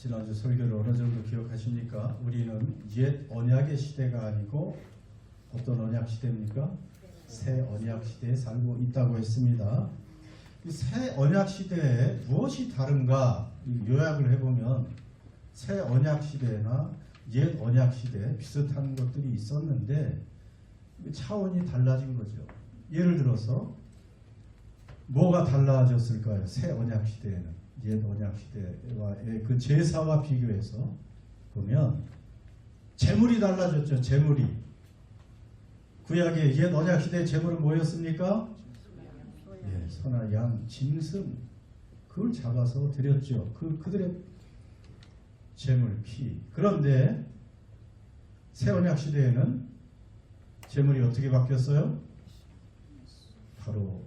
지난주 설교를 어느 정도 기억하십니까? 우리는 옛 언약의 시대가 아니고 어떤 언약 시대입니까? 새 언약 시대에 살고 있다고 했습니다. 이 새 언약 시대에 무엇이 다른가 요약을 해보면 새 언약 시대나 옛 언약 시대에 비슷한 것들이 있었는데 차원이 달라진 거죠. 예를 들어서 뭐가 달라졌을까요? 새 언약 시대에는 옛 언약 시대와의 그 제사와 비교해서 보면 제물이 달라졌죠. 제물이 구약의 옛 언약 시대의 제물은 뭐였습니까? 예, 소나 양, 짐승 그걸 잡아서 드렸죠. 그들의 제물, 피. 그런데 새 언약 시대에는 제물이 어떻게 바뀌었어요? 바로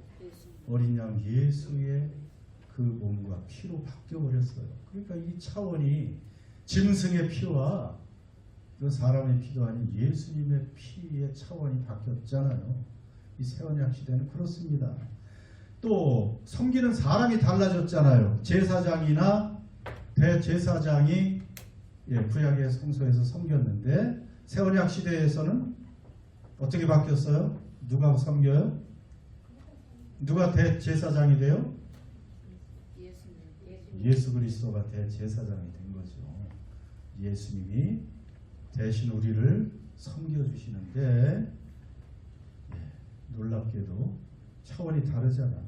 어린 양 예수의 그 몸과 피로 바뀌어 버렸어요. 그러니까 이 차원이 짐승의 피와 그 사람의 피도 아닌 예수님의 피의 차원이 바뀌었잖아요. 이 새 언약 시대는 그렇습니다. 또 섬기는 사람이 달라졌잖아요. 제사장이나 대제사장이 구약의 성소에서 섬겼는데 새 언약 시대에서는 어떻게 바뀌었어요? 누가 섬겨요? 누가 대제사장이 돼요? 예수 그리스도가 대제사장이 된 거죠. 예수님이 대신 우리를 섬겨주시는데 놀랍게도 차원이 다르잖아.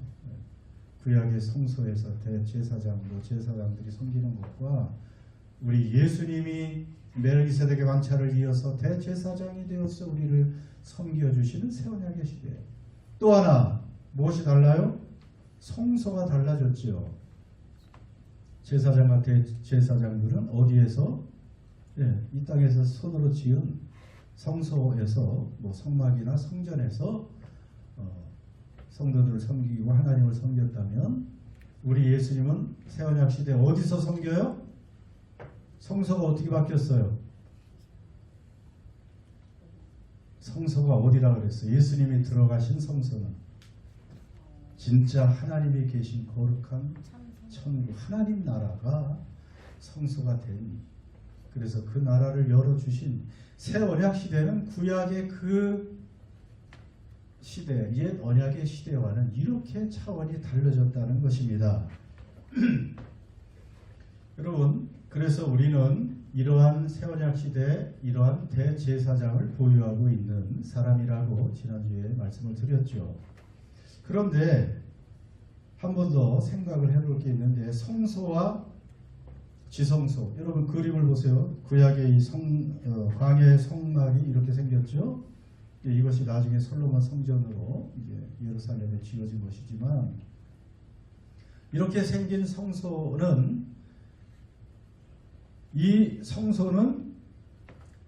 구약의 성소에서 대제사장으로 제사장들이 섬기는 것과 우리 예수님이 멜기세덱의 왕차를 이어서 대제사장이 되어서 우리를 섬겨주시는 새 언약의 시대. 또 하나 무엇이 달라요? 성소가 달라졌죠. 제사장과 대제사장들은 어디에서? 이 땅에서 손으로 지은 성소에서 성막이나 성전에서 성도들을 섬기고 하나님을 섬겼다면 우리 예수님은 새 언약 시대에 어디서 섬겨요? 성소가 어떻게 바뀌었어요? 성소가 어디라 그랬어요? 예수님이 들어가신 성소는 진짜 하나님이 계신 거룩한 천국 하나님 나라가 성소가 된, 그래서 그 나라를 열어주신 새 언약 시대는 구약의 그 시대, 옛 언약의 시대와는 이렇게 차원이 달라졌다는 것입니다. 여러분, 그래서 우리는 이러한 새 언약 시대에 이러한 대제사장을 보유하고 있는 사람이라고 지난주에 말씀을 드렸죠. 그런데 한 번 더 생각을 해볼 게 있는데 성소와 지성소, 여러분 그림을 보세요. 구약의 광야의 성막이 이렇게 생겼죠. 이것이 나중에 솔로몬 성전으로 이제 예루살렘에 지어진 것이지만 이렇게 생긴 성소는 이 성소는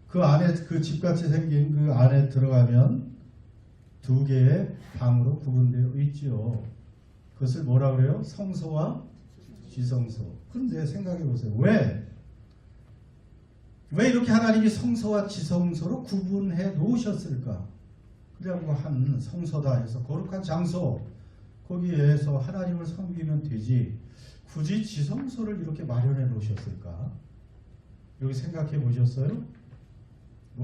그 안에 그 집같이 생긴 그 안에 들어가면 두 개의 방으로 구분되어 있죠. 그것을 뭐라 그래요? 성소와 지성소. 그런데 생각해 보세요. 왜 이렇게 하나님이 성소와 지성소로 구분해 놓으셨을까? 그냥 한 성소다 해서 거룩한 장소 거기에서 하나님을 섬기면 되지 굳이 지성소를 이렇게 마련해 놓으셨을까? 여기 생각해 보셨어요?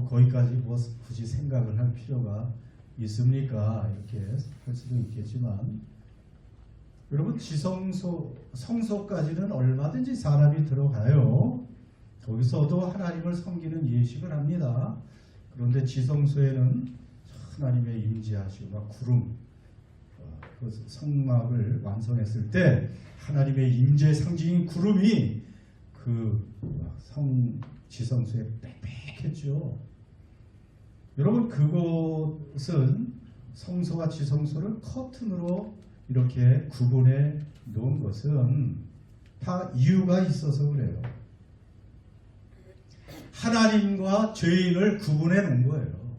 거기까지 굳이 생각을 할 필요가 있습니까? 이렇게 할 수도 있겠지만 여러분 성소까지는 얼마든지 사람이 들어가요. 거기서도 하나님을 섬기는 예식을 합니다. 그런데 지성소에는 하나님의 임재하시고 막 구름, 그 성막을 완성했을 때 하나님의 임재 상징인 구름이 그 지성소에 빽빽했죠. 여러분 그곳은 성소와 지성소를 커튼으로 이렇게 구분해 놓은 것은 다 이유가 있어서 그래요. 하나님과 죄인을 구분해 놓은 거예요.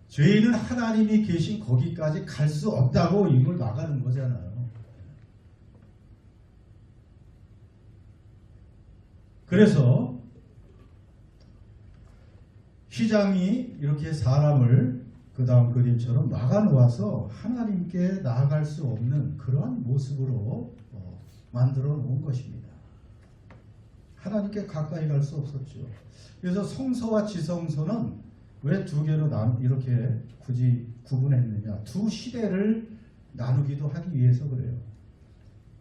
죄인은 하나님이 계신 거기까지 갈 수 없다고 이걸 나가는 거잖아요. 그래서 휘장이 이렇게 사람을 그 다음 그림처럼 막아놓아서 하나님께 나아갈 수 없는 그러한 모습으로 만들어 놓은 것입니다. 하나님께 가까이 갈 수 없었죠. 그래서 성소와 지성소는 왜 두 개로 이렇게 굳이 구분했느냐. 두 시대를 나누기도 하기 위해서 그래요.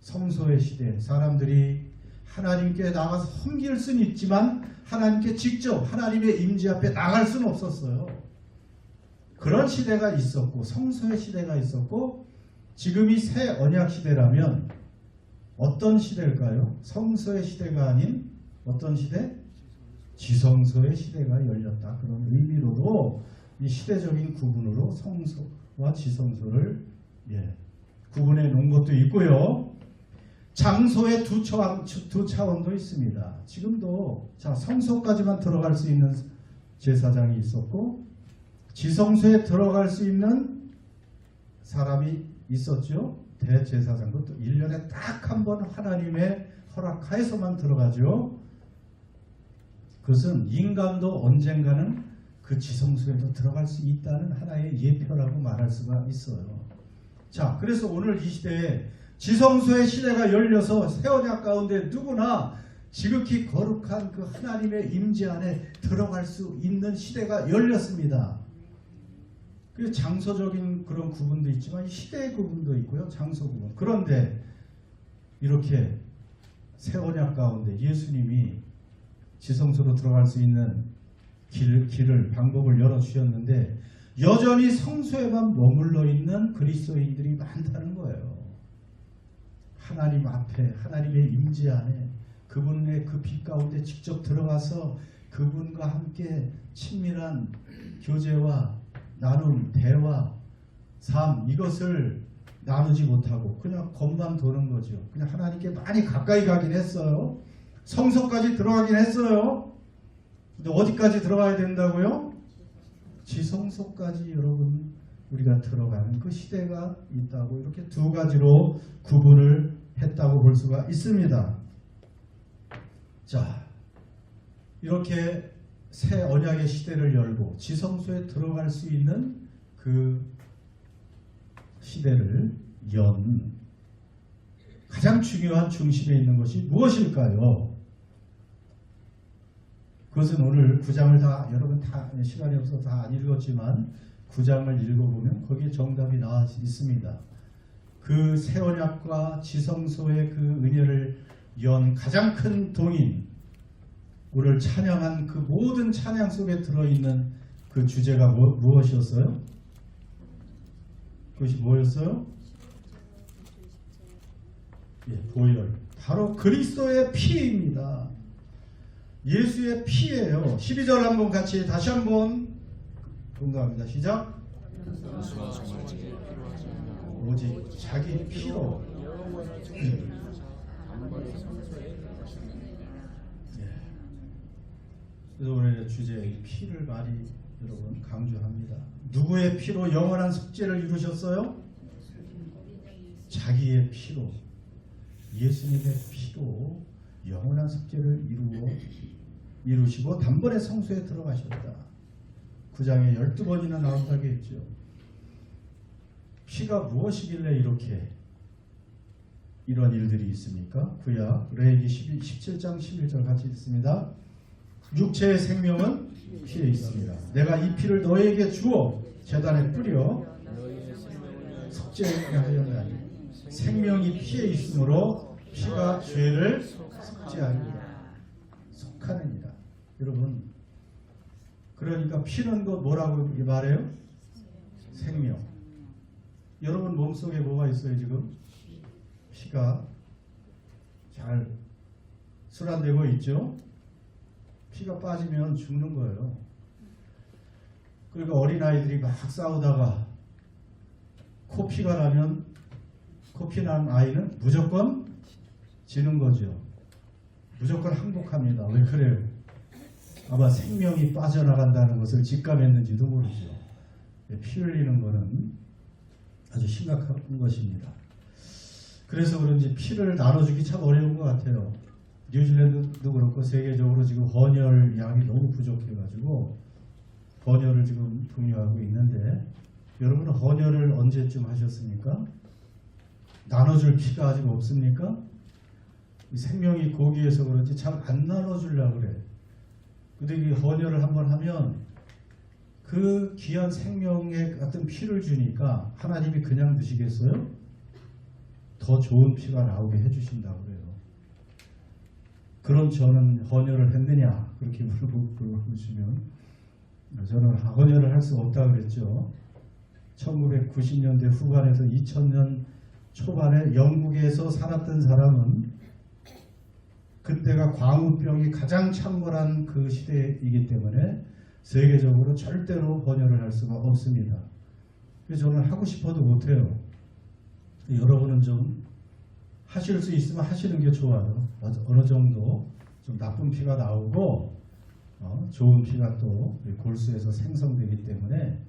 성소의 시대, 사람들이 하나님께 나가서 섬길 수는 있지만 하나님께 직접 하나님의 임재 앞에 나갈 수는 없었어요. 그런 시대가 있었고, 성소의 시대가 있었고, 지금이 새 언약 시대라면 어떤 시대일까요? 성소의 시대가 아닌 어떤 시대? 지성소의 시대가 열렸다. 그런 의미로도 이 시대적인 구분으로 성소와 지성소를 구분해 놓은 것도 있고요. 장소의 두 차원도 있습니다. 지금도 성소까지만 들어갈 수 있는 제사장이 있었고, 지성소에 들어갈 수 있는 사람이 있었죠. 대제사장도 또 1년에 딱 한 번 하나님의 허락하에서만 들어가죠. 그것은 인간도 언젠가는 그 지성소에도 들어갈 수 있다는 하나의 예표라고 말할 수가 있어요. 자, 그래서 오늘 이 시대에 지성소의 시대가 열려서 새 언약 가운데 누구나 지극히 거룩한 그 하나님의 임재 안에 들어갈 수 있는 시대가 열렸습니다. 그 장소적인 그런 구분도 있지만 시대의 구분도 있고요. 장소 구분. 그런데 이렇게 새 언약 가운데 예수님이 지성소로 들어갈 수 있는 방법을 열어주셨는데 여전히 성소에만 머물러 있는 그리스도인들이 많다는 거예요. 하나님 앞에, 하나님의 임재 안에 그분의 그 빛 가운데 직접 들어가서 그분과 함께 친밀한 교제와 나눔, 대화, 삶, 이것을 나누지 못하고 그냥 겉만 도는 거죠. 그냥 하나님께 많이 가까이 가긴 했어요. 성소까지 들어가긴 했어요. 근데 어디까지 들어가야 된다고요? 지성소까지 여러분 우리가 들어가는 그 시대가 있다고, 이렇게 두 가지로 구분을 했다고 볼 수가 있습니다. 자, 이렇게 새 언약의 시대를 열고 지성소에 들어갈 수 있는 그 시대를 연 가장 중요한 중심에 있는 것이 무엇일까요? 그것은 오늘 9장을 다 여러분 다 시간이 없어서 다 안 읽었지만 9장을 읽어보면 거기에 정답이 나와 있습니다. 그 새 언약과 지성소의 그 은혜를 연 가장 큰 동인, 오늘 찬양한 그 모든 찬양 속에 들어있는 그 주제가 무엇이었어요? 그것이 뭐였어요? 보혈. 바로 그리스도의 피입니다. 예수의 피예요. 12절 한번 같이 다시 한번 공감합니다. 시작. 오직 자기 피로 그래서 오늘의 주제 피를 많이 여러분 강조합니다. 누구의 피로 영원한 속죄를 이루셨어요? 자기의 피로, 예수님의 피로 영원한 속죄를 이루시고 단번에 성소에 들어가셨다. 9장에 12번이나 나온다고 했죠. 피가 무엇이길래 이렇게 이런 일들이 있습니까? 구약 레위기 17장 11절 같이 읽습니다. 육체의 생명은 피에 있습니다. 내가 이 피를 너에게 주어 제단에 뿌려 속죄하게 하였나니 생명이 피에 있으므로 피가 죄를 속죄하리라. 속하느니라. 여러분, 그러니까 피는 것 뭐라고 말해요? 생명. 여러분 몸속에 뭐가 있어요 지금? 피가 잘 순환되고 있죠? 피가 빠지면 죽는 거예요. 그러니까 어린아이들이 막 싸우다가 코피가 나면, 코피 난 아이는 무조건 지는 거죠. 무조건 항복합니다. 왜 그래요? 아마 생명이 빠져나간다는 것을 직감했는지도 모르죠. 피 흘리는 거는 아주 심각한 것입니다. 그래서 그런지 피를 나눠주기 참 어려운 것 같아요. 뉴질랜드도 그렇고 세계적으로 지금 헌혈 양이 너무 부족해가지고 헌혈을 지금 독려하고 있는데, 여러분은 헌혈을 언제쯤 하셨습니까? 나눠줄 피가 아직 없습니까? 이 생명이 고귀해서 그런지 잘 안 나눠주려고 그래. 근데 이 헌혈을 한번 하면 그 귀한 생명의 같은 피를 주니까 하나님이 그냥 두시겠어요? 더 좋은 피가 나오게 해주신다고 그래요. 그럼 저는 헌혈을 했느냐? 그렇게 물어보시면 저는 헌혈을 할 수 없다고 그랬죠. 1990년대 후반에서 2000년 초반에 영국에서 살았던 사람은 그때가 광우병이 가장 창궐한 그 시대이기 때문에 세계적으로 절대로 헌혈을 할 수가 없습니다. 그래서 저는 하고 싶어도 못해요. 여러분은 좀 하실 수 있으면 하시는 게 좋아요. 어느 정도 좀 나쁜 피가 나오고 좋은 피가 또 골수에서 생성되기 때문에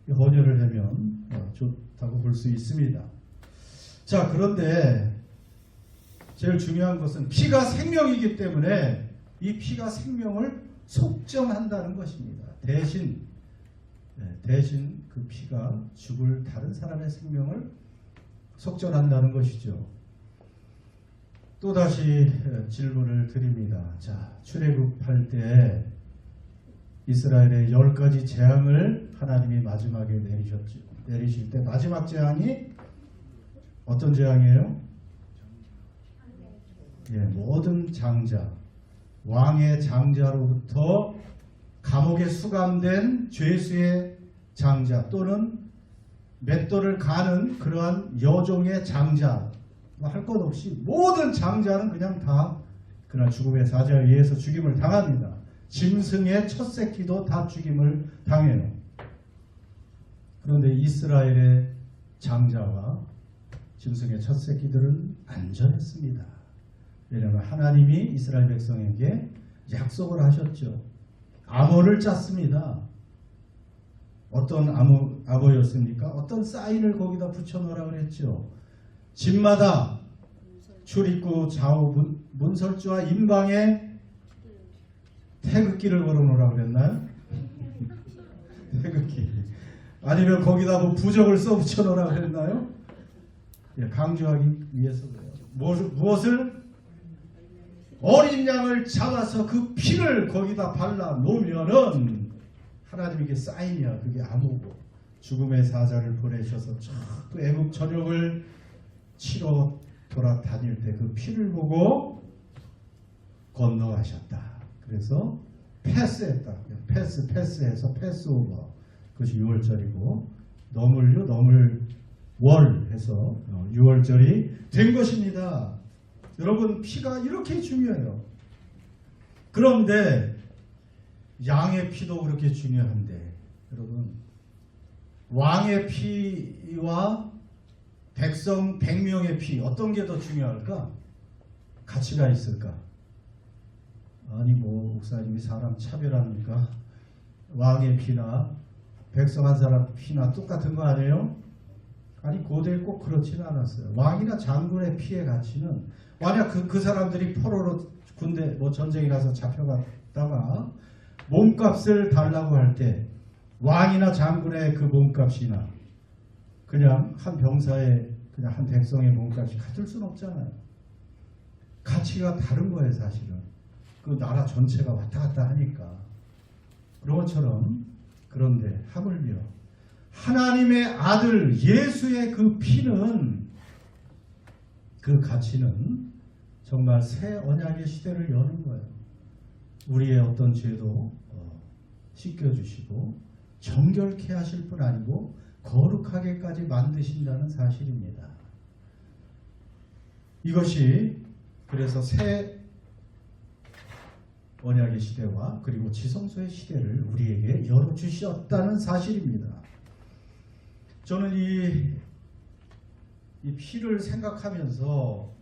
헌혈을 하면 좋다고 볼 수 있습니다. 자, 그런데 제일 중요한 것은 피가 생명이기 때문에 이 피가 생명을 속전한다는 것입니다. 대신 그 피가 죽을 다른 사람의 생명을 속전한다는 것이죠. 또다시 질문을 드립니다. 자, 출애굽할 때 이스라엘의 10가지 재앙을 하나님이 마지막에 내리실 때 마지막 재앙이 어떤 재앙이에요? 모든 장자, 왕의 장자로부터 감옥에 수감된 죄수의 장자 또는 맷돌을 가는 그러한 여종의 장자, 할 것 없이 모든 장자는 그냥 다 그날 죽음의 사자에 의해서 죽임을 당합니다. 짐승의 첫 새끼도 다 죽임을 당해요. 그런데 이스라엘의 장자와 짐승의 첫 새끼들은 안전했습니다. 왜냐하면 하나님이 이스라엘 백성에게 약속을 하셨죠. 암호를 짰습니다. 어떤 암호였습니까? 어떤 사인을 거기다 붙여놓으라고 그랬죠. 집마다 출입구 좌우 문설주와 임방에 태극기를 걸어놓으라고 그랬나요? 태극기. 아니면 거기다 뭐 부적을 써붙여놓으라고 그랬나요? 강조하기 위해서 그래요. 무엇을? 어린 양을 잡아서 그 피를 거기다 발라 놓으면은 하나님에게 사인이야. 그게 암호고 죽음의 사자를 보내셔서 또 애국 전역을 치러 돌아다닐 때 그 피를 보고 건너가셨다. 그래서 패스했다. 패스해서 패스오버. 그것이 6월절이고 넘을 월 해서 6월절이 된 것입니다. 여러분, 피가 이렇게 중요해요. 그런데 양의 피도 그렇게 중요한데 여러분, 왕의 피와 백성 100명의 피 어떤 게 더 중요할까? 가치가 있을까? 아니 목사님이 사람 차별합니까? 왕의 피나 백성 한 사람 피나 똑같은 거 아니에요? 아니 고대에 꼭 그렇지는 않았어요. 왕이나 장군의 피의 가치는 만약 그 사람들이 포로로 군대 전쟁에 가서 잡혀갔다가 몸값을 달라고 할 때 왕이나 장군의 그 몸값이나 그냥 한 병사의 그냥 한 백성의 몸값이 같을 수는 없잖아요. 가치가 다른 거예요, 사실은. 그 나라 전체가 왔다 갔다 하니까. 그런 것처럼 그런데 하물며 하나님의 아들 예수의 그 피는 그 가치는 정말 새 언약의 시대를 여는 거예요. 우리의 어떤 죄도 씻겨주시고 정결케 하실 뿐 아니고 거룩하게까지 만드신다는 사실입니다. 이것이 그래서 새 언약의 시대와 그리고 지성소의 시대를 우리에게 열어주셨다는 사실입니다. 저는 이 피를 생각하면서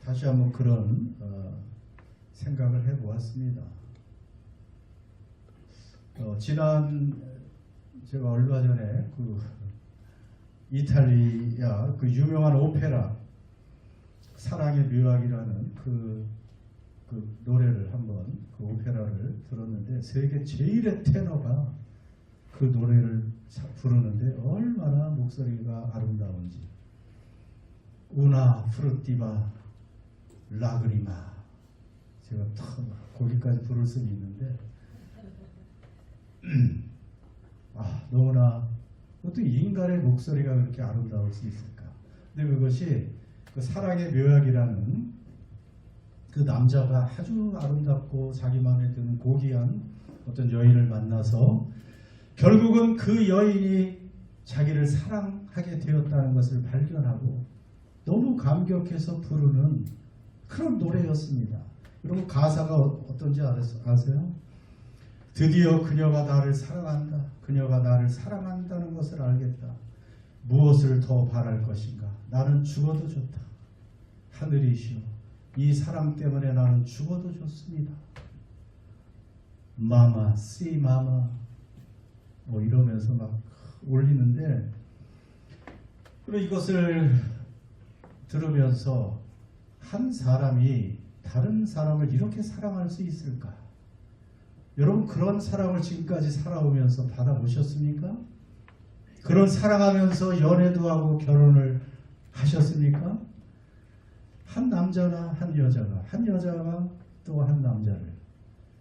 다시 한번 그런 생각을 해보았습니다. 제가 얼마 전에 그 이탈리아 그 유명한 오페라 사랑의 묘약이라는 그 노래를 한번 그 오페라를 들었는데 세계 제일의 테너가 그 노래를 부르는데 얼마나 목소리가 아름다운지 우나 프루티바 라그리마. 제가 거기까지 부를 수는 있는데 너무나 어떻게 인간의 목소리가 그렇게 아름다울 수 있을까? 근데 그것이 그 사랑의 묘약이라는 그 남자가 아주 아름답고 자기 마음에 드는 고귀한 어떤 여인을 만나서 결국은 그 여인이 자기를 사랑하게 되었다는 것을 발견하고 너무 감격해서 부르는 그런 노래였습니다. 여러분 가사가 어떤지 아세요? 드디어 그녀가 나를 사랑한다. 그녀가 나를 사랑한다는 것을 알겠다. 무엇을 더 바랄 것인가? 나는 죽어도 좋다. 하늘이시여, 이 사랑 때문에 나는 죽어도 좋습니다. 마마, 씨 마마 뭐 이러면서 막 올리는데, 그리고 이것을 들으면서 한 사람이 다른 사람을 이렇게 사랑할 수 있을까? 여러분 그런 사랑을 지금까지 살아오면서 받아보셨습니까? 그런 사랑하면서 연애도 하고 결혼을 하셨습니까? 한 남자나 한 여자가 또 한 남자를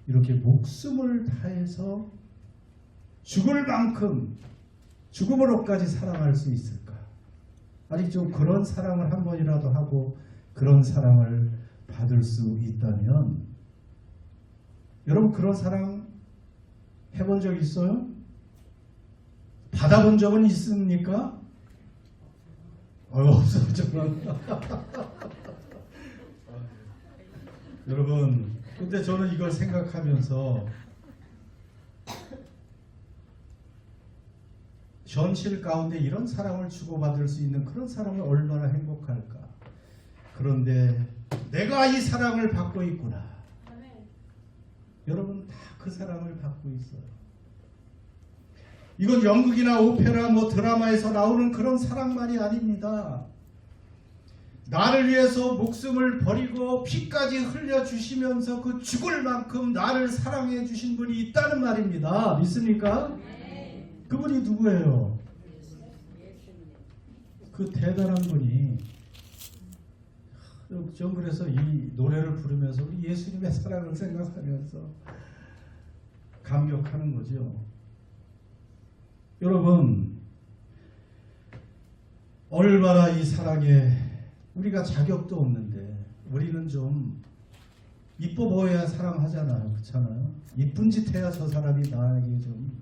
이렇게 목숨을 다해서 죽을 만큼 죽음으로까지 사랑할 수 있을까? 아니 좀 그런 사랑을 한 번이라도 하고 그런 사랑을 받을 수 있다면, 여러분 그런 사랑 해본 적 있어요? 받아본 적은 있습니까? 없어요. 여러분, 근데 저는 이걸 생각하면서 현실 가운데 이런 사랑을 주고받을 수 있는 그런 사람은 얼마나 행복할까. 그런데 내가 이 사랑을 받고 있구나. 여러분 다 그 사랑을 받고 있어요. 이건 연극이나 오페라 뭐 드라마에서 나오는 그런 사랑만이 아닙니다. 나를 위해서 목숨을 버리고 피까지 흘려주시면서 그 죽을 만큼 나를 사랑해 주신 분이 있다는 말입니다. 믿습니까? 그분이 누구예요? 그 대단한 분이. 전 그래서 이 노래를 부르면서 우리 예수님의 사랑을 생각하면서 감격하는 거죠. 여러분 얼마나 이 사랑에 우리가 자격도 없는데 우리는 좀 이뻐 보여야 사랑하잖아요. 그렇잖아요. 이쁜 짓 해야 저 사람이 나에게 좀.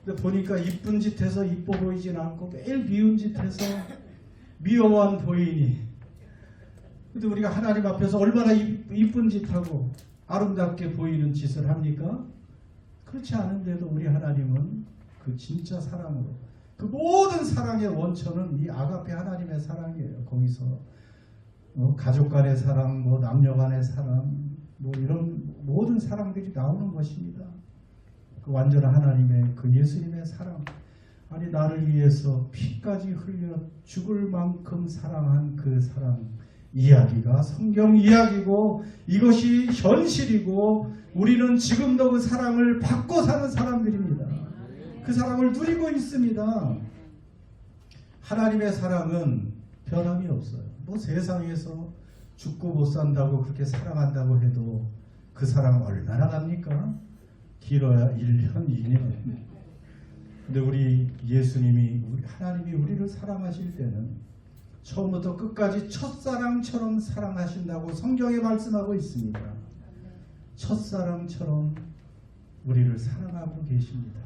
근데 보니까 이쁜 짓 해서 이뻐 보이진 않고 매일 미운 짓 해서 미워만 보이니. 근데 우리가 하나님 앞에서 얼마나 이쁜 짓하고 아름답게 보이는 짓을 합니까? 그렇지 않은데도 우리 하나님은 그 진짜 사랑으로, 그 모든 사랑의 원천은 이 아가페 하나님의 사랑이에요. 거기서 가족 간의 사랑, 뭐 남녀 간의 사랑, 뭐 이런 모든 사랑들이 나오는 것입니다. 그 완전한 하나님의 그 예수님의 사랑. 아니 나를 위해서 피까지 흘려 죽을 만큼 사랑한 그 사랑 이야기가 성경 이야기고 이것이 현실이고 우리는 지금도 그 사랑을 받고 사는 사람들입니다. 그 사랑을 누리고 있습니다. 하나님의 사랑은 변함이 없어요. 뭐 세상에서 죽고 못 산다고 그렇게 사랑한다고 해도 그 사랑 얼마나 갑니까? 길어야 1년, 2년. 근데 우리 예수님이, 우리 하나님이 우리를 사랑하실 때는 처음부터 끝까지 첫사랑처럼 사랑하신다고 성경에 말씀하고 있습니다. 첫사랑처럼 우리를 사랑하고 계십니다.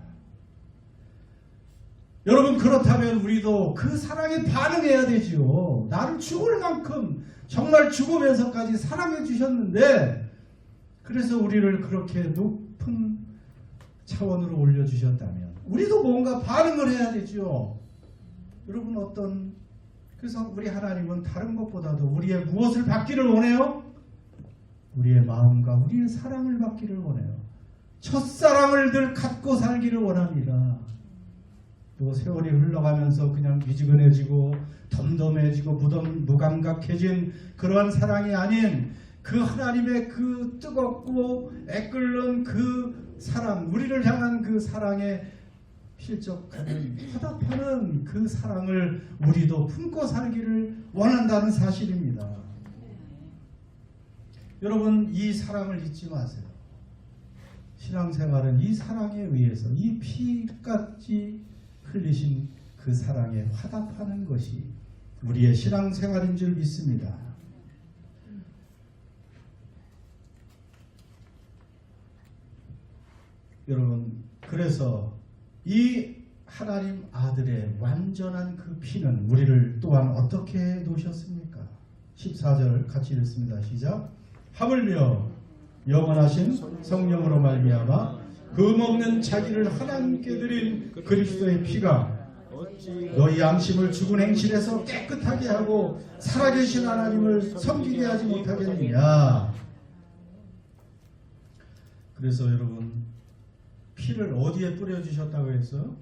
여러분 그렇다면 우리도 그 사랑에 반응해야 되지요. 나를 죽을 만큼 정말 죽으면서까지 사랑해 주셨는데 그래서 우리를 그렇게 높은 차원으로 올려주셨다면 우리도 뭔가 반응을 해야 되죠. 여러분 그래서 우리 하나님은 다른 것보다도 우리의 무엇을 받기를 원해요? 우리의 마음과 우리의 사랑을 받기를 원해요. 첫사랑을 늘 갖고 살기를 원합니다. 또 세월이 흘러가면서 그냥 미지근해지고 덤덤해지고 무감각해진 그러한 사랑이 아닌 그 하나님의 그 뜨겁고 애끓는 그 사랑, 우리를 향한 그 사랑에 실적하는 화답하는 그 사랑을 우리도 품고 살기를 원한다는 사실입니다. 여러분 이 사랑을 잊지 마세요. 신앙생활은 이 사랑에 의해서 이 피까지 흘리신 그 사랑에 화답하는 것이 우리의 신앙생활인 줄 믿습니다. 여러분 그래서 이 하나님 아들의 완전한 그 피는 우리를 또한 어떻게 해 놓으셨습니까? 14절 같이 읽습니다. 시작. 하물며 영원하신 성령으로 말미암아 그 먹는 자기를 하나님께 드린 그리스도의 피가 너희 양심을 죽은 행실에서 깨끗하게 하고 살아계신 하나님을 섬기게 하지 못하겠느냐. 그래서 여러분 피를 어디에 뿌려주셨다고 했어요?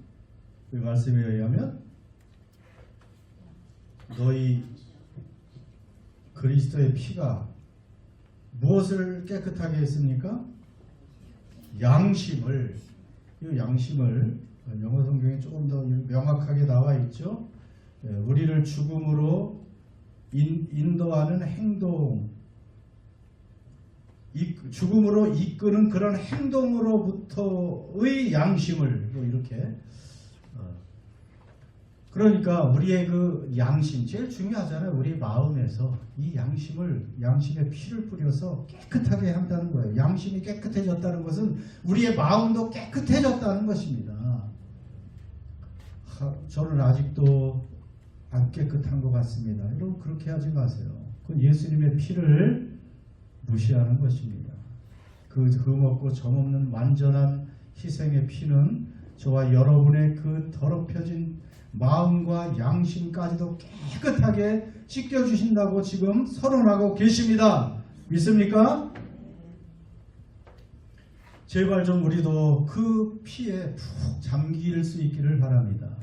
그 말씀에 의하면 너희 그리스도의 피가 무엇을 깨끗하게 했습니까? 양심을. 이 양심을 영어 성경에 조금 더 명확하게 나와 있죠. 우리를 죽음으로 인도하는 행동, 죽음으로 이끄는 그런 행동으로부터의 양심을 뭐 이렇게. 그러니까 우리의 그 양심 제일 중요하잖아요. 우리 마음에서 이 양심의 피를 뿌려서 깨끗하게 한다는 거예요. 양심이 깨끗해졌다는 것은 우리의 마음도 깨끗해졌다는 것입니다. 저는 아직도 안 깨끗한 것 같습니다. 여러분 그렇게 하지 마세요. 그건 예수님의 피를 무시하는 것입니다. 그 흠없고 점없는 완전한 희생의 피는 저와 여러분의 그 더럽혀진 마음과 양심까지도 깨끗하게 씻겨주신다고 지금 선언하고 계십니다. 믿습니까? 제발 좀 우리도 그 피에 푹 잠길 수 있기를 바랍니다.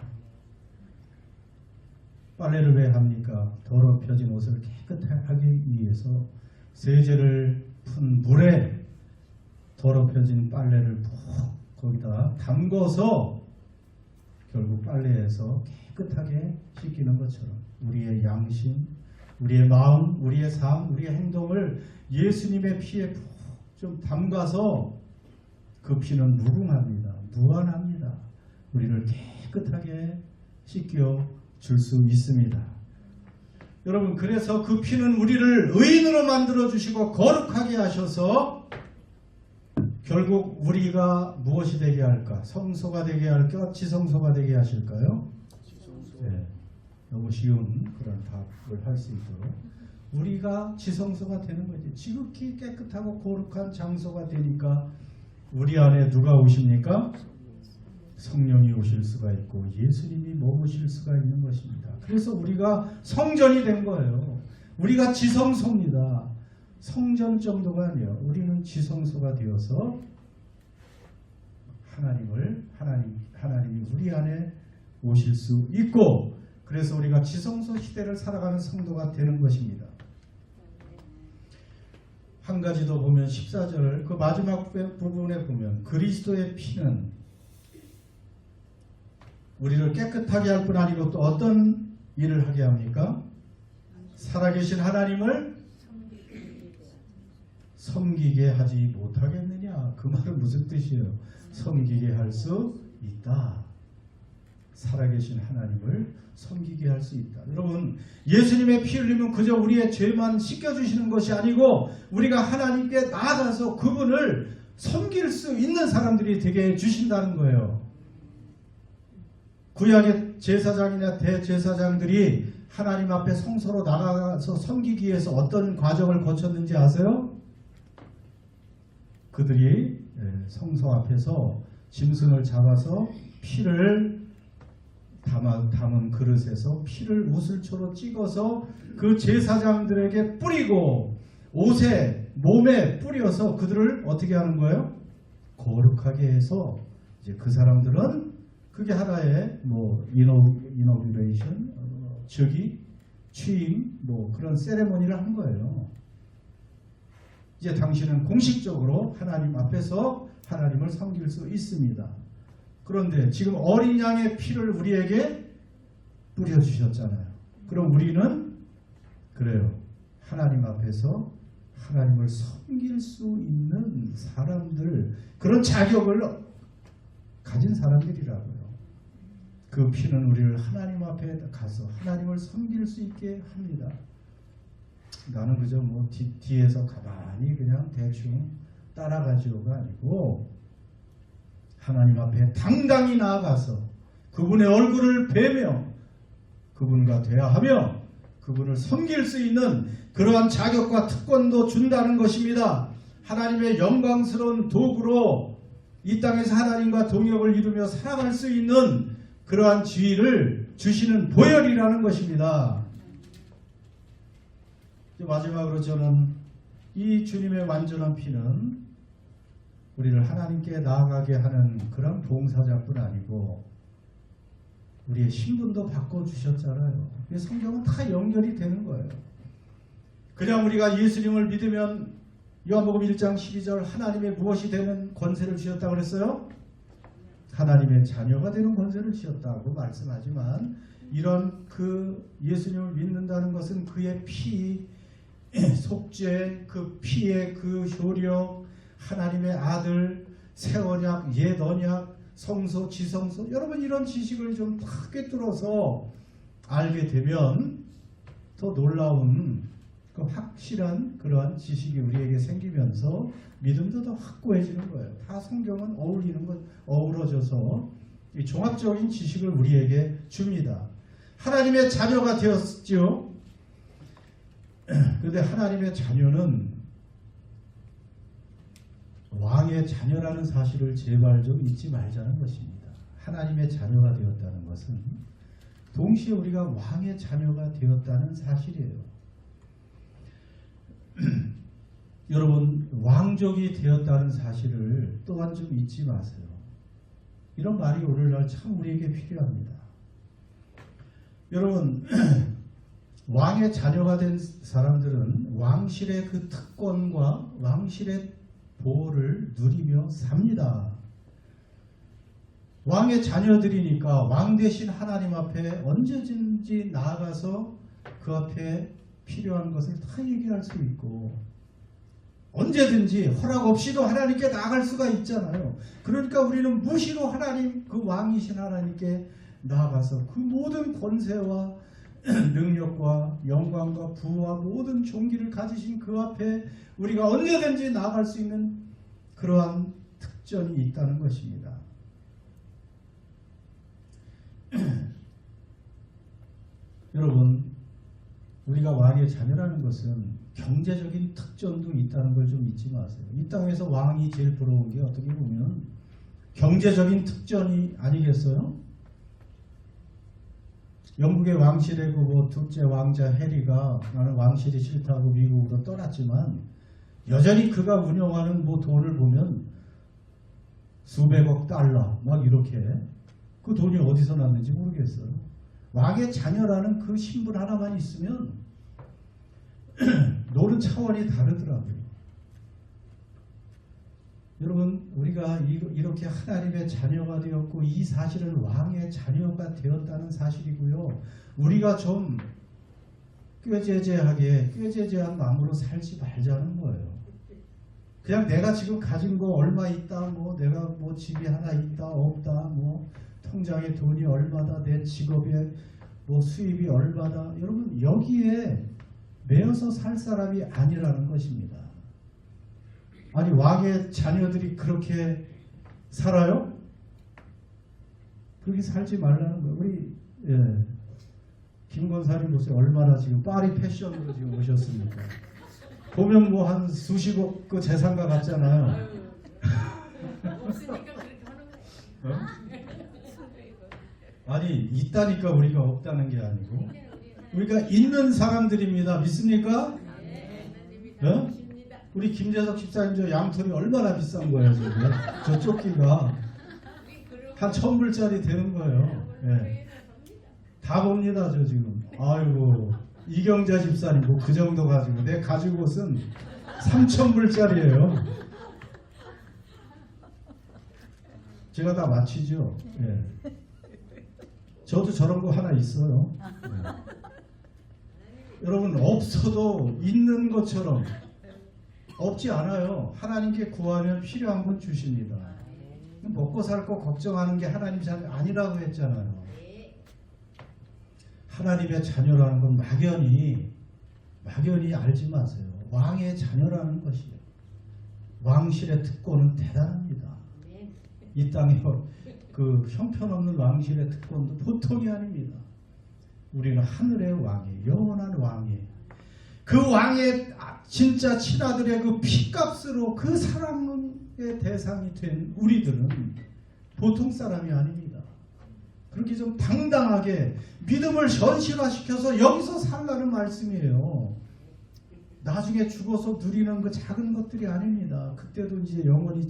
빨래를 왜 합니까? 더럽혀진 옷을 깨끗하게 하기 위해서 세제를 푼 물에 더럽혀진 빨래를 푹 거기다 담궈서 결국 빨래에서 깨끗하게 씻기는 것처럼 우리의 양심, 우리의 마음, 우리의 삶, 우리의 행동을 예수님의 피에 푹 좀 담가서 그 피는 무궁합니다. 무한합니다. 우리를 깨끗하게 씻겨 줄 수 있습니다. 여러분 그래서 그 피는 우리를 의인으로 만들어 주시고 거룩하게 하셔서 결국 우리가 무엇이 되게 할까? 성소가 되게 할까? 지성소가 되게 하실까요? 네, 너무 쉬운 그런 답을 할 수 있도록 우리가 지성소가 되는 거지. 지극히 깨끗하고 거룩한 장소가 되니까 우리 안에 누가 오십니까? 성령이 오실 수가 있고 예수님이 머무실 수가 있는 것입니다. 그래서 우리가 성전이 된 거예요. 우리가 지성소입니다. 성전 정도가 아니에요. 우리는 지성소가 되어서 하나님이 우리 안에 오실 수 있고 그래서 우리가 지성소 시대를 살아가는 성도가 되는 것입니다. 한 가지 더 보면 14절 그 마지막 부분에 보면 그리스도의 피는 우리를 깨끗하게 할 뿐 아니고 또 어떤 일을 하게 합니까? 살아계신 하나님을 섬기게 하지 못하겠느냐? 그 말은 무슨 뜻이에요? 섬기게 할 수 있다. 살아계신 하나님을 섬기게 할 수 있다. 여러분 예수님의 피 흘리면 그저 우리의 죄만 씻겨주시는 것이 아니고 우리가 하나님께 나아가서 그분을 섬길 수 있는 사람들이 되게 해주신다는 거예요. 구약의 제사장이나 대제사장들이 하나님 앞에 성소로 나가서 섬기기 위해서 어떤 과정을 거쳤는지 아세요? 그들이 성소 앞에서 짐승을 잡아서 피를 담은 그릇에서 피를 우슬초로 찍어서 그 제사장들에게 뿌리고 옷에 몸에 뿌려서 그들을 어떻게 하는 거예요? 거룩하게 해서 이제 그 사람들은 그게 하나의 뭐 이노베이션, 즉위, 취임 뭐 그런 세레모니를 한 거예요. 이제 당신은 공식적으로 하나님 앞에서 하나님을 섬길 수 있습니다. 그런데 지금 어린 양의 피를 우리에게 뿌려주셨잖아요. 그럼 우리는 그래요. 하나님 앞에서 하나님을 섬길 수 있는 사람들, 그런 자격을 가진 사람들이라고요. 그 피는 우리를 하나님 앞에 가서 하나님을 섬길 수 있게 합니다. 나는 그저 뭐 뒤에서 가만히 그냥 대충 따라가지요가 아니고 하나님 앞에 당당히 나아가서 그분의 얼굴을 뵈며 그분과 대화하며 그분을 섬길 수 있는 그러한 자격과 특권도 준다는 것입니다. 하나님의 영광스러운 도구로 이 땅에서 하나님과 동역을 이루며 살아갈 수 있는 그러한 지위를 주시는 보혈이라는 것입니다. 마지막으로 저는 이 주님의 완전한 피는 우리를 하나님께 나아가게 하는 그런 봉사자뿐 아니고 우리의 신분도 바꿔주셨잖아요. 성경은 다 연결이 되는 거예요. 그냥 우리가 예수님을 믿으면 요한복음 1장 12절 하나님의 무엇이 되는 권세를 주셨다고 그랬어요? 하나님의 자녀가 되는 권세를 주셨다고 말씀하지만 이런 그 예수님을 믿는다는 것은 그의 피 속죄 그 피의 그 효력 하나님의 아들 새 언약 옛 언약 성소 지성소 여러분 이런 지식을 좀 다 꿰뚫어서 알게 되면 더 놀라운 그 확실한 그러한 지식이 우리에게 생기면서 믿음도 더 확고해지는 거예요. 다 성경은 어울리는 것 어우러져서 이 종합적인 지식을 우리에게 줍니다. 하나님의 자녀가 되었지요. 그런데 하나님의 자녀는 왕의 자녀라는 사실을 제발 좀 잊지 말자는 것입니다. 하나님의 자녀가 되었다는 것은 동시에 우리가 왕의 자녀가 되었다는 사실이에요. 여러분 왕족이 되었다는 사실을 또한 좀 잊지 마세요. 이런 말이 오늘날 참 우리에게 필요합니다. 여러분 왕의 자녀가 된 사람들은 왕실의 그 특권과 왕실의 보호를 누리며 삽니다. 왕의 자녀들이니까 왕 대신 하나님 앞에 언제든지 나아가서 그 앞에 필요한 것을 다 얘기할 수 있고 언제든지 허락 없이도 하나님께 나아갈 수가 있잖아요. 그러니까 우리는 무시로 하나님 그 왕이신 하나님께 나아가서 그 모든 권세와 능력과 영광과 부와 모든 존귀를 가지신 그 앞에 우리가 언제든지 나아갈 수 있는 그러한 특전이 있다는 것입니다. 여러분 우리가 왕의 자녀라는 것은 경제적인 특전도 있다는 걸 좀 잊지 마세요. 이 땅에서 왕이 제일 부러운 게 어떻게 보면 경제적인 특전이 아니겠어요? 영국의 왕실의 그 둘째 왕자 해리가 나는 왕실이 싫다고 미국으로 떠났지만 여전히 그가 운영하는 돈을 보면 수백억 달러 막 이렇게 그 돈이 어디서 났는지 모르겠어요. 왕의 자녀라는 그 신분 하나만 있으면 노는 차원이 다르더라고요. 여러분 우리가 이렇게 하나님의 자녀가 되었고 이 사실은 왕의 자녀가 되었다는 사실이고요. 우리가 좀 꾀죄죄한 마음으로 살지 말자는 거예요. 그냥 내가 지금 가진 거 얼마 있다, 내가 집이 하나 있다, 없다, 통장에 돈이 얼마다, 내 직업에 수입이 얼마다. 여러분 여기에 매여서 살 사람이 아니라는 것입니다. 아니 왕의 자녀들이 그렇게 살아요? 그렇게 살지 말라는 거예요. 우리 김 권사님 보세요. 얼마나 지금 파리 패션으로 지금 오셨습니까? 보면 한 수십억 그 재산가 같잖아요. 없으니까 그렇게 하는 거예요. 아니 있다니까 우리가 없다는 게 아니고 우리가 있는 사람들입니다. 믿습니까? 네? 우리 김재석 집사님 저 양털이 얼마나 비싼 거예요 지금. 저 조끼가 한 1,000불짜리 되는 거예요. 네. 다 봅니다 저 지금. 아이고 이경자 집사님 그 정도 가지고 내 가죽 옷은 3,000불짜리예요. 제가 다 맞히죠. 네. 저도 저런 거 하나 있어요. 네. 여러분 없어도 있는 것처럼 없지 않아요. 하나님께 구하면 필요한 건 주십니다. 먹고 살고 걱정하는 게 하나님 자녀 아니라고 했잖아요. 하나님의 자녀라는 건 막연히 알지 마세요. 왕의 자녀라는 것이에요. 왕실의 특권은 대단합니다. 이 땅에 그 형편없는 왕실의 특권도 보통이 아닙니다. 우리는 하늘의 왕이에요. 영원한 왕이에요. 그 왕의 진짜 친아들의 그 피값으로 그 사랑의 대상이 된 우리들은 보통 사람이 아닙니다. 그렇게 좀 당당하게 믿음을 현실화시켜서 여기서 살라는 말씀이에요. 나중에 죽어서 누리는 그 작은 것들이 아닙니다. 그때도 이제 영원히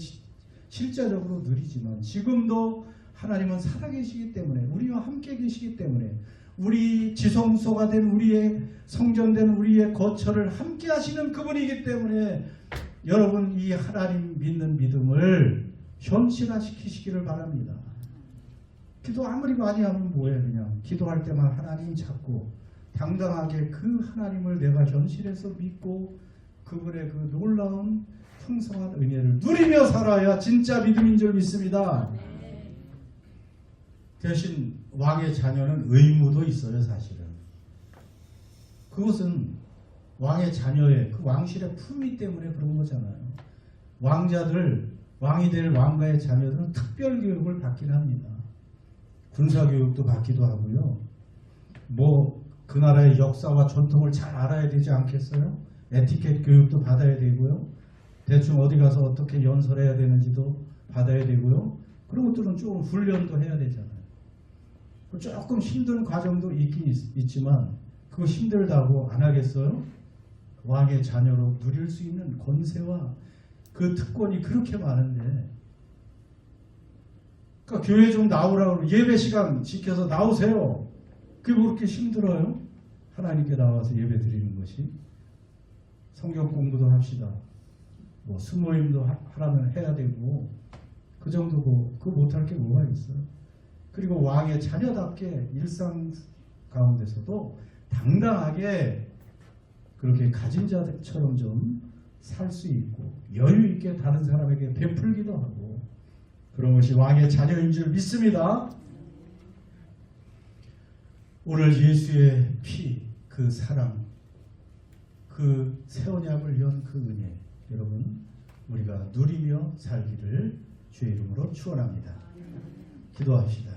실제적으로 누리지만 지금도 하나님은 살아계시기 때문에 우리와 함께 계시기 때문에 우리 지성소가 된 우리의 성전된 우리의 거처를 함께 하시는 그분이기 때문에 여러분 이 하나님 믿는 믿음을 현실화시키시기를 바랍니다. 기도 아무리 많이 하면 뭐예요? 그냥 기도할 때만 하나님 찾고 당당하게 그 하나님을 내가 현실에서 믿고 그분의 그 놀라운 풍성한 은혜를 누리며 살아야 진짜 믿음인 줄 믿습니다. 대신 왕의 자녀는 의무도 있어요. 사실은 그것은 왕의 자녀의 그 왕실의 품위 때문에 그런 거잖아요. 왕자들, 왕이 될 왕가의 자녀들은 특별 교육을 받긴 합니다. 군사 교육도 받기도 하고요. 뭐 그 나라의 역사와 전통을 잘 알아야 되지 않겠어요? 에티켓 교육도 받아야 되고요. 대충 어디 가서 어떻게 연설해야 되는지도 받아야 되고요. 그런 것들은 조금 훈련도 해야 되잖아요. 조금 힘든 과정도 있긴 있지만 그거 힘들다고 안 하겠어요? 왕의 자녀로 누릴 수 있는 권세와 그 특권이 그렇게 많은데 그러니까 교회 좀 나오라고 예배 시간 지켜서 나오세요. 그게 뭐 그렇게 힘들어요? 하나님께 나와서 예배 드리는 것이. 성경 공부도 합시다. 뭐 수모임도 하라면 해야 되고 그 정도고 그거 못할 게 뭐가 있어요? 그리고 왕의 자녀답게 일상 가운데서도 당당하게 그렇게 가진 자처럼 좀 살 수 있고 여유 있게 다른 사람에게 베풀기도 하고 그런 것이 왕의 자녀인 줄 믿습니다. 오늘 예수의 피, 그 사랑, 그 새 언약을 연 그 은혜 여러분 우리가 누리며 살기를 주의 이름으로 축원합니다. 기도합시다.